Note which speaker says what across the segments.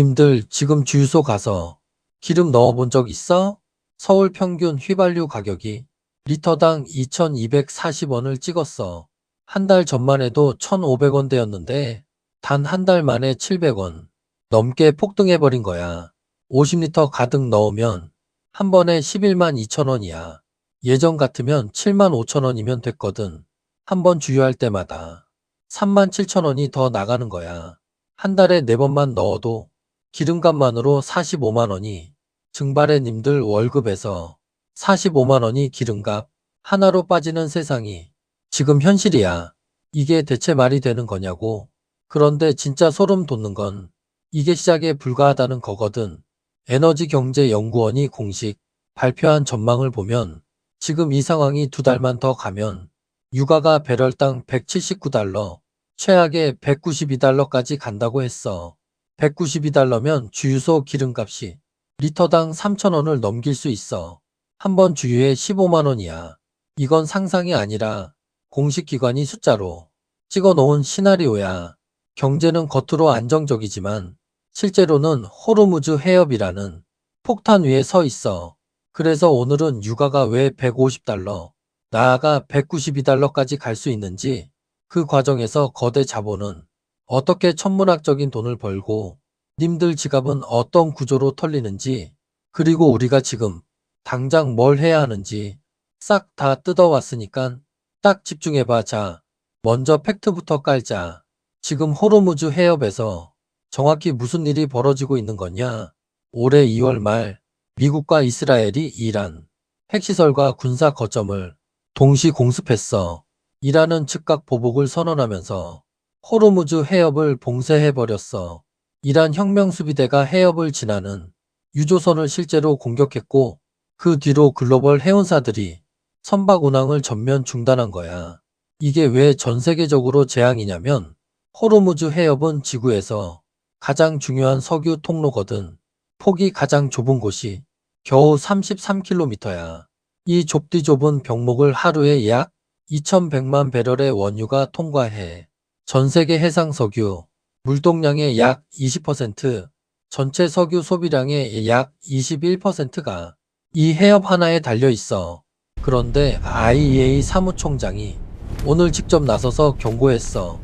Speaker 1: 님들 지금 주유소 가서 기름 넣어본 적 있어? 서울 평균 휘발유 가격이 리터당 2,240원을 찍었어. 한 달 전만 해도 1,500원대였는데 단 한 달 만에 700원 넘게 폭등해버린 거야. 50리터 가득 넣으면 한 번에 11만 2천 원이야. 예전 같으면 7만 5천 원이면 됐거든. 한 번 주유할 때마다 3만 7천 원이 더 나가는 거야. 한 달에 4번만 넣어도 기름값만으로 45만 원이 증발해. 님들 월급에서 45만 원이 기름값 하나로 빠지는 세상이 지금 현실이야. 이게 대체 말이 되는 거냐고. 그런데 진짜 소름 돋는 건 이게 시작에 불과하다는 거거든. 에너지경제연구원이 공식 발표한 전망을 보면 지금 이 상황이 2달만 더 가면 유가가 배럴당 179달러, 최악의 192달러까지 간다고 했어. 192달러면 주유소 기름값이 리터당 3,000원을 넘길 수 있어. 한 번 주유에 15만 원이야. 이건 상상이 아니라 공식 기관이 숫자로 찍어 놓은 시나리오야. 경제는 겉으로 안정적이지만 실제로는 호르무즈 해협이라는 폭탄 위에 서 있어. 그래서 오늘은 유가가 왜 150달러, 나아가 192달러까지 갈 수 있는지, 그 과정에서 거대 자본은 어떻게 천문학적인 돈을 벌고 님들 지갑은 어떤 구조로 털리는지, 그리고 우리가 지금 당장 뭘 해야 하는지 싹 다 뜯어왔으니까 딱 집중해봐. 자, 먼저 팩트부터 깔자. 지금 호르무즈 해협에서 정확히 무슨 일이 벌어지고 있는 거냐? 올해 2월 말 미국과 이스라엘이 이란 핵시설과 군사 거점을 동시 공습했어. 이란은 즉각 보복을 선언하면서 호르무즈 해협을 봉쇄해버렸어. 이란 혁명수비대가 해협을 지나는 유조선을 실제로 공격했고 그 뒤로 글로벌 해운사들이 선박 운항을 전면 중단한 거야. 이게 왜 전 세계적으로 재앙이냐면 호르무즈 해협은 지구에서 가장 중요한 석유 통로거든. 폭이 가장 좁은 곳이 겨우 33km야. 이 좁디 좁은 병목을 하루에 약 2,100만 배럴의 원유가 통과해. 전 세계 해상 석유 물동량의 약 20%, 전체 석유 소비량의 약 21%가 이 해협 하나에 달려 있어. 그런데 IEA 사무총장이 오늘 직접 나서서 경고했어.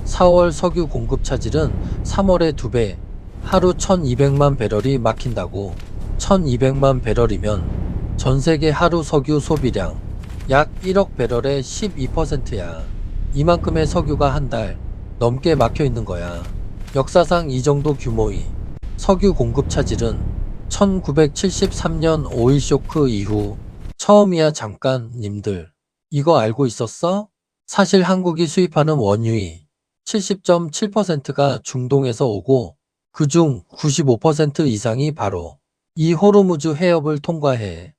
Speaker 1: 4월 석유 공급 차질은 3월의 2배, 하루 1,200만 배럴이 막힌다고. 1,200만 배럴이면 전 세계 하루 석유 소비량 약 1억 배럴의 12%야. 이만큼의 석유가 한 달 넘게 막혀 있는 거야. 역사상 이 정도 규모의 석유 공급 차질은 1973년 오일 쇼크 이후 처음이야. 잠깐, 님들 이거 알고 있었어? 사실 한국이 수입하는 원유의 70.7%가 중동에서 오고 그중 95% 이상이 바로 이 호르무즈 해협을 통과해.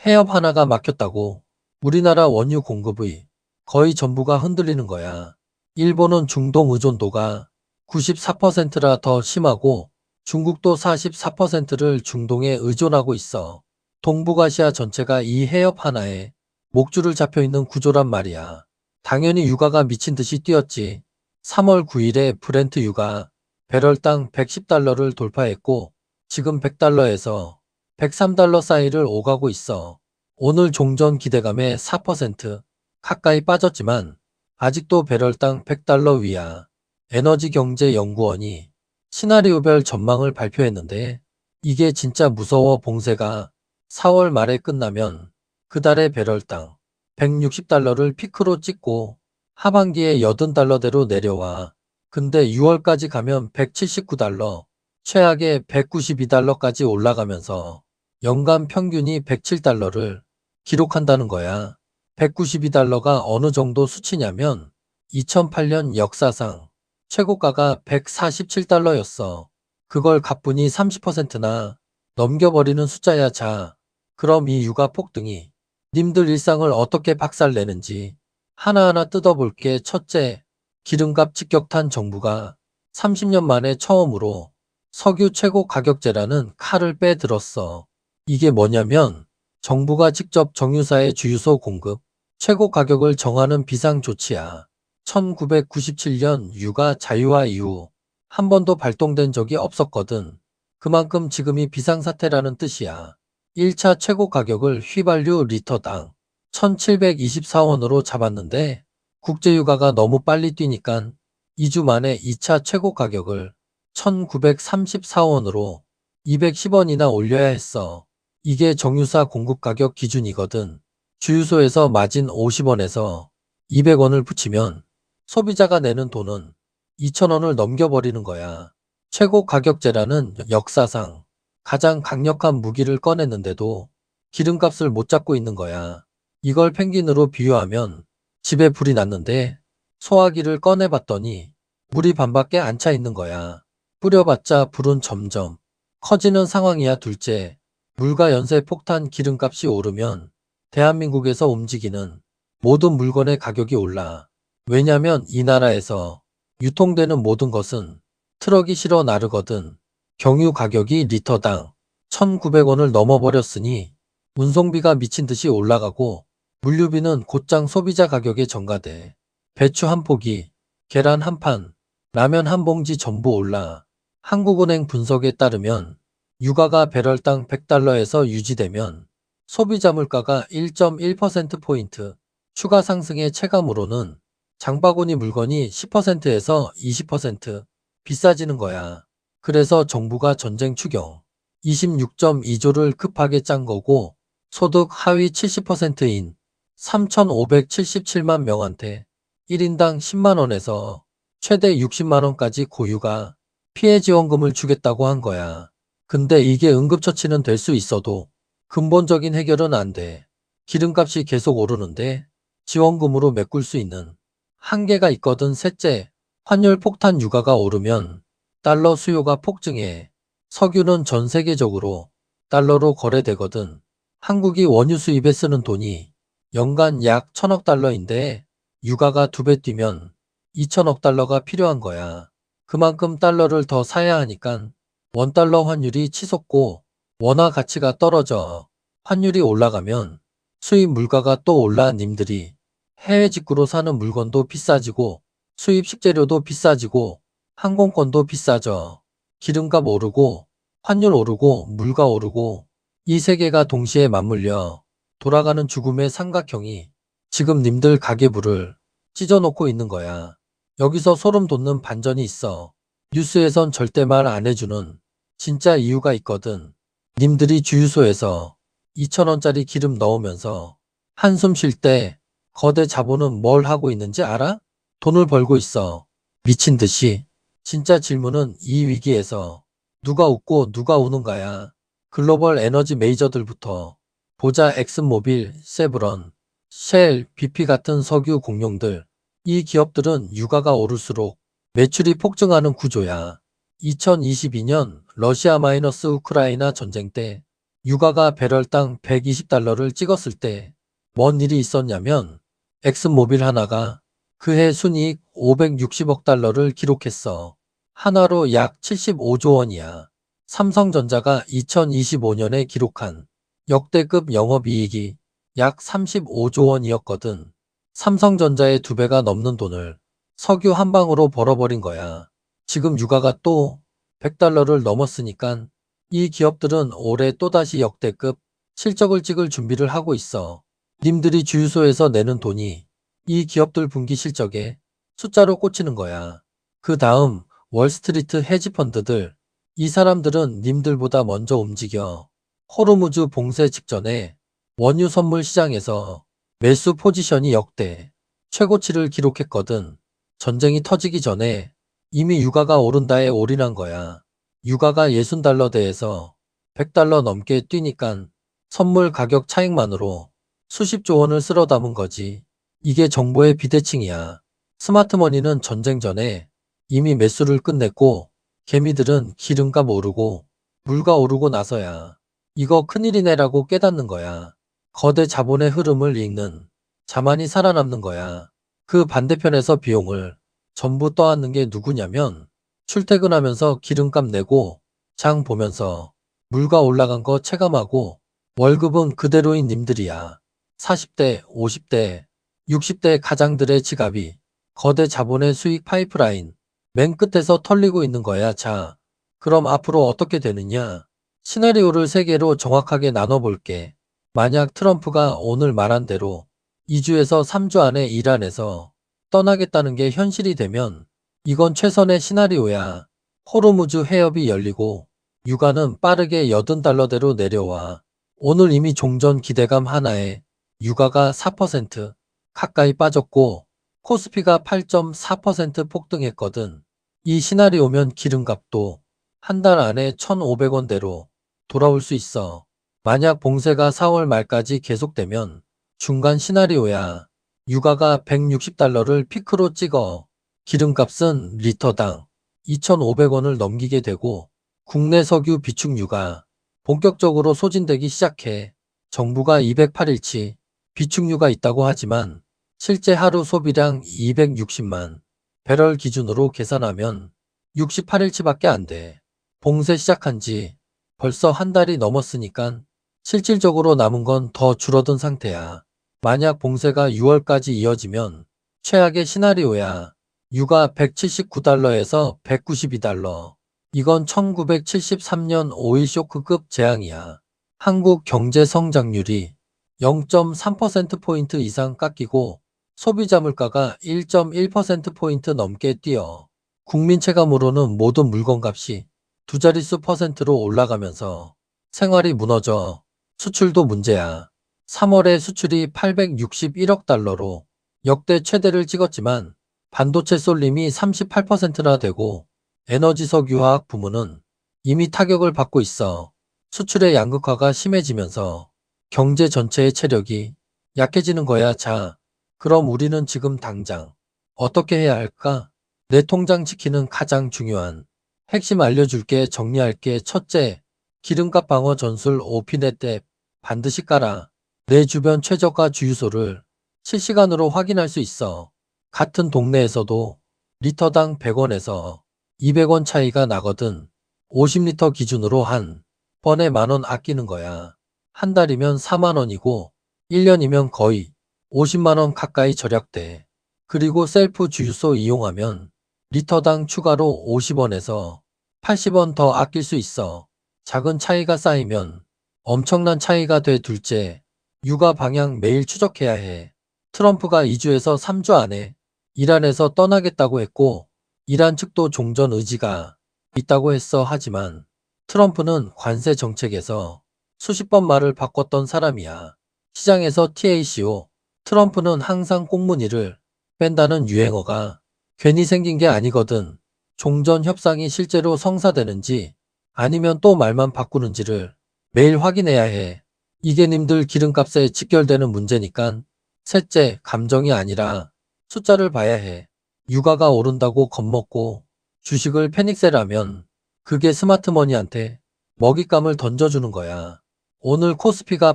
Speaker 1: 해협 하나가 막혔다고 우리나라 원유 공급의 거의 전부가 흔들리는 거야. 일본은 중동 의존도가 94%라 더 심하고 중국도 44%를 중동에 의존하고 있어. 동북아시아 전체가 이 해협 하나에 목줄을 잡혀 있는 구조란 말이야. 당연히 유가가 미친 듯이 뛰었지. 3월 9일에 브렌트 유가 배럴당 110달러를 돌파했고 지금 100달러에서 103달러 사이를 오가고 있어. 오늘 종전 기대감에 4% 가까이 빠졌지만 아직도 배럴당 100달러 위야. 에너지경제연구원이 시나리오별 전망을 발표했는데 이게 진짜 무서워. 봉쇄가 4월 말에 끝나면 그달에 배럴당 160달러를 피크로 찍고 하반기에 80달러대로 내려와. 근데 6월까지 가면 179달러, 최악의 192달러까지 올라가면서 연간 평균이 107달러를 기록한다는 거야. 192달러가 어느 정도 수치냐면 2008년 역사상 최고가가 147달러였어. 그걸 가뿐히 30%나 넘겨버리는 숫자야. 자, 그럼 이 유가 폭등이 님들 일상을 어떻게 박살내는지 하나하나 뜯어볼게. 첫째, 기름값 직격탄. 정부가 30년 만에 처음으로 석유 최고 가격제라는 칼을 빼들었어. 이게 뭐냐면 정부가 직접 정유사의 주유소 공급 최고 가격을 정하는 비상조치야. 1997년 유가 자유화 이후 한 번도 발동된 적이 없었거든. 그만큼 지금이 비상사태라는 뜻이야. 1차 최고 가격을 휘발유 리터당 1,724원으로 잡았는데 국제유가가 너무 빨리 뛰니까 2주 만에 2차 최고 가격을 1,934원으로 210원이나 올려야 했어. 이게 정유사 공급 가격 기준이거든. 주유소에서 마진 50원에서 200원을 붙이면 소비자가 내는 돈은 2,000원을 넘겨버리는 거야. 최고 가격제라는 역사상 가장 강력한 무기를 꺼냈는데도 기름값을 못 잡고 있는 거야. 이걸 펭귄으로 비유하면 집에 불이 났는데 소화기를 꺼내봤더니 물이 반밖에 안 차 있는 거야. 뿌려봤자 불은 점점 커지는 상황이야. 둘째, 물가 연쇄 폭탄. 기름값이 오르면 대한민국에서 움직이는 모든 물건의 가격이 올라. 왜냐면 이 나라에서 유통되는 모든 것은 트럭이 실어 나르거든. 경유 가격이 리터당 1,900원을 넘어버렸으니 운송비가 미친 듯이 올라가고 물류비는 곧장 소비자 가격에 전가돼. 배추 한 포기, 계란 한 판, 라면 한 봉지 전부 올라. 한국은행 분석에 따르면 유가가 배럴당 100달러에서 유지되면 소비자 물가가 1.1%포인트 추가 상승의 체감으로는 장바구니 물건이 10%에서 20% 비싸지는 거야. 그래서 정부가 전쟁 추경 26.2조를 급하게 짠 거고 소득 하위 70%인 3,577만 명한테 1인당 10만 원에서 최대 60만 원까지 고유가 피해 지원금을 주겠다고 한 거야. 근데 이게 응급처치는 될 수 있어도 근본적인 해결은 안 돼. 기름값이 계속 오르는데 지원금으로 메꿀 수 있는 한계가 있거든. 셋째, 환율 폭탄. 유가가 오르면 달러 수요가 폭증해. 석유는 전 세계적으로 달러로 거래되거든. 한국이 원유 수입에 쓰는 돈이 연간 약 1,000억 달러인데 유가가 2배 뛰면 2,000억 달러가 필요한 거야. 그만큼 달러를 더 사야 하니까 원달러 환율이 치솟고 원화 가치가 떨어져. 환율이 올라가면 수입 물가가 또 올라. 님들이 해외 직구로 사는 물건도 비싸지고 수입 식재료도 비싸지고 항공권도 비싸져. 기름값 오르고 환율 오르고 물가 오르고 이 세 개가 동시에 맞물려 돌아가는 죽음의 삼각형이 지금 님들 가계부를 찢어놓고 있는 거야. 여기서 소름 돋는 반전이 있어. 뉴스에선 절대 말 안 해주는 진짜 이유가 있거든. 님들이 주유소에서 2,000원짜리 기름 넣으면서 한숨 쉴 때 거대 자본은 뭘 하고 있는지 알아? 돈을 벌고 있어. 미친 듯이. 진짜 질문은 이 위기에서 누가 웃고 누가 우는가야. 글로벌 에너지 메이저들부터 보자 엑슨모빌, 세브런, 쉘, BP 같은 석유 공룡들. 이 기업들은 유가가 오를수록 매출이 폭증하는 구조야. 2022년 러시아-우크라이나 전쟁 때 유가가 배럴당 120달러를 찍었을 때 뭔 일이 있었냐면 엑슨모빌 하나가 그해 순이익 560억 달러를 기록했어. 하나로 약 75조 원이야. 삼성전자가 2025년에 기록한 역대급 영업이익이 약 35조 원이었거든. 삼성전자의 2배가 넘는 돈을 석유 한 방으로 벌어버린 거야. 지금 유가가 또 100달러를 넘었으니까 이 기업들은 올해 또다시 역대급 실적을 찍을 준비를 하고 있어. 님들이 주유소에서 내는 돈이 이 기업들 분기 실적에 숫자로 꽂히는 거야. 그 다음 월스트리트 헤지펀드들. 이 사람들은 님들보다 먼저 움직여. 호르무즈 봉쇄 직전에 원유 선물 시장에서 매수 포지션이 역대 최고치를 기록했거든. 전쟁이 터지기 전에 이미 유가가 오른다에 올인한 거야. 유가가 60달러대에서 100달러 넘게 뛰니깐 선물 가격 차익만으로 수십조 원을 쓸어 담은 거지. 이게 정보의 비대칭이야. 스마트머니는 전쟁 전에 이미 매수를 끝냈고 개미들은 기름값 오르고 물가 오르고 나서야 이거 큰일이네라고 깨닫는 거야. 거대 자본의 흐름을 읽는 자만이 살아남는 거야. 그 반대편에서 비용을 전부 떠안는 게 누구냐면 출퇴근하면서 기름값 내고 장 보면서 물가 올라간 거 체감하고 월급은 그대로인 님들이야. 40대, 50대, 60대 가장들의 지갑이 거대 자본의 수익 파이프라인 맨 끝에서 털리고 있는 거야. 자, 그럼 앞으로 어떻게 되느냐? 시나리오를 3개로 정확하게 나눠볼게. 만약 트럼프가 오늘 말한 대로 2주에서 3주 안에 이란에서 떠나겠다는 게 현실이 되면 이건 최선의 시나리오야. 호르무즈 해협이 열리고 유가는 빠르게 $80대로 내려와. 오늘 이미 종전 기대감 하나에 유가가 4% 가까이 빠졌고 코스피가 8.4% 폭등했거든. 이 시나리오면 기름값도 한 달 안에 1,500원대로 돌아올 수 있어. 만약 봉쇄가 4월 말까지 계속되면 중간 시나리오야. 유가가 $160를 피크로 찍어 기름값은 리터당 2,500원을 넘기게 되고 국내 석유 비축유가 본격적으로 소진되기 시작해. 정부가 208일치 비축유가 있다고 하지만 실제 하루 소비량 260만 배럴 기준으로 계산하면 68일치밖에 안 돼. 봉쇄 시작한 지 벌써 한 달이 넘었으니까 실질적으로 남은 건 더 줄어든 상태야. 만약 봉쇄가 6월까지 이어지면 최악의 시나리오야. 유가 $179에서 $192. 이건 1973년 오일 쇼크급 재앙이야. 한국 경제 성장률이 0.3%포인트 이상 깎이고 소비자 물가가 1.1%포인트 넘게 뛰어. 국민 체감으로는 모든 물건값이 두 자릿수 %로 올라가면서 생활이 무너져. 수출도 문제야. 3월에 수출이 $861억 달러로 역대 최대를 찍었지만 반도체 쏠림이 38%나 되고 에너지 석유화학 부문은 이미 타격을 받고 있어. 수출의 양극화가 심해지면서 경제 전체의 체력이 약해지는 거야. 자, 그럼 우리는 지금 당장 어떻게 해야 할까? 내 통장 지키는 가장 중요한 핵심 알려줄게. 정리할게. 첫째, 기름값 방어 전술 오피넷 앱 반드시 깔아. 내 주변 최저가 주유소를 실시간으로 확인할 수 있어. 같은 동네에서도 리터당 100원에서 200원 차이가 나거든. 50리터 기준으로 한 번에 10,000원 아끼는 거야. 한 달이면 4만 원이고 1년이면 거의 50만 원 가까이 절약돼. 그리고 셀프 주유소 이용하면 리터당 추가로 50원에서 80원 더 아낄 수 있어. 작은 차이가 쌓이면 엄청난 차이가 돼. 둘째, 유가 방향 매일 추적해야 해. 트럼프가 2주에서 3주 안에 이란에서 떠나겠다고 했고 이란 측도 종전 의지가 있다고 했어. 하지만 트럼프는 관세 정책에서 수십 번 말을 바꿨던 사람이야. 시장에서 TACO, 트럼프는 항상 꽁무니를 뺀다는 유행어가 괜히 생긴 게 아니거든. 종전 협상이 실제로 성사되는지 아니면 또 말만 바꾸는지를 매일 확인해야 해. 이게 님들 기름값에 직결되는 문제니깐. 셋째, 감정이 아니라 숫자를 봐야 해. 유가가 오른다고 겁먹고 주식을 패닉셀하면 그게 스마트머니한테 먹잇감을 던져주는 거야. 오늘 코스피가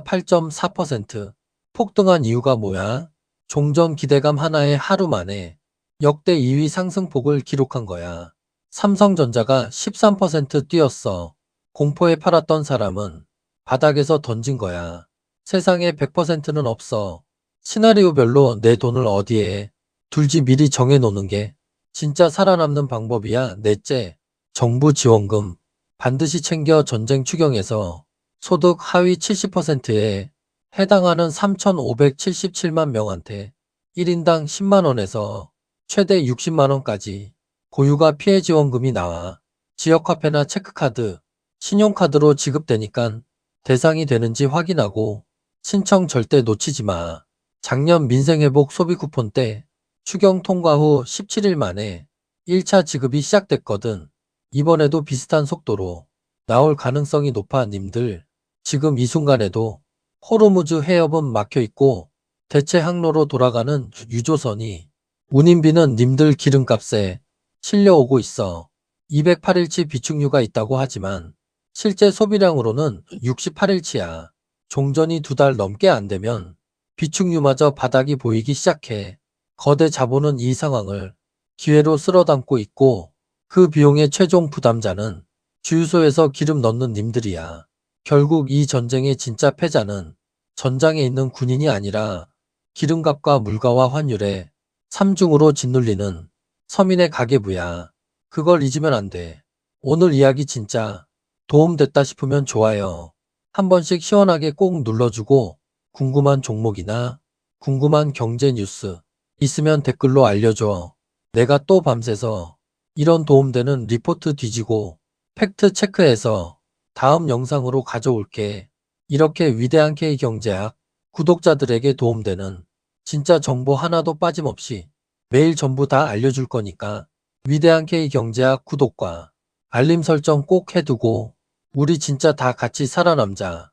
Speaker 1: 8.4% 폭등한 이유가 뭐야? 종전 기대감 하나에 하루 만에 역대 2위 상승폭을 기록한 거야. 삼성전자가 13% 뛰었어. 공포에 팔았던 사람은 바닥에서 던진 거야. 세상에 100%는 없어. 시나리오별로 내 돈을 어디에 둘지 미리 정해놓는 게 진짜 살아남는 방법이야. 넷째, 정부 지원금 반드시 챙겨. 전쟁 추경에서 소득 하위 70%에 해당하는 3,577만 명한테 1인당 10만 원에서 최대 60만 원까지 고유가 피해 지원금이 나와. 지역화폐나 체크카드, 신용카드로 지급되니까 대상이 되는지 확인하고 신청 절대 놓치지 마. 작년 민생회복 소비 쿠폰 때 추경 통과 후 17일 만에 1차 지급이 시작됐거든. 이번에도 비슷한 속도로 나올 가능성이 높아. 님들 지금 이 순간에도 호르무즈 해협은 막혀있고 대체 항로로 돌아가는 유조선이 운임비는 님들 기름값에 실려오고 있어. 208일치 비축유가 있다고 하지만 실제 소비량으로는 68일치야. 종전이 2달 넘게 안 되면 비축유마저 바닥이 보이기 시작해. 거대 자본은 이 상황을 기회로 쓸어담고 있고 그 비용의 최종 부담자는 주유소에서 기름 넣는 님들이야. 결국 이 전쟁의 진짜 패자는 전장에 있는 군인이 아니라 기름값과 물가와 환율에 삼중으로 짓눌리는 서민의 가계부야. 그걸 잊으면 안 돼. 오늘 이야기 진짜 도움됐다 싶으면 좋아요 한 번씩 시원하게 꼭 눌러주고 궁금한 종목이나 궁금한 경제 뉴스 있으면 댓글로 알려줘. 내가 또 밤새서 이런 도움되는 리포트 뒤지고 팩트 체크해서 다음 영상으로 가져올게. 이렇게 위대한 K경제학 구독자들에게 도움되는 진짜 정보 하나도 빠짐없이 매일 전부 다 알려줄 거니까 위대한 K경제학 구독과 알림 설정 꼭 해두고 우리 진짜 다 같이 살아남자.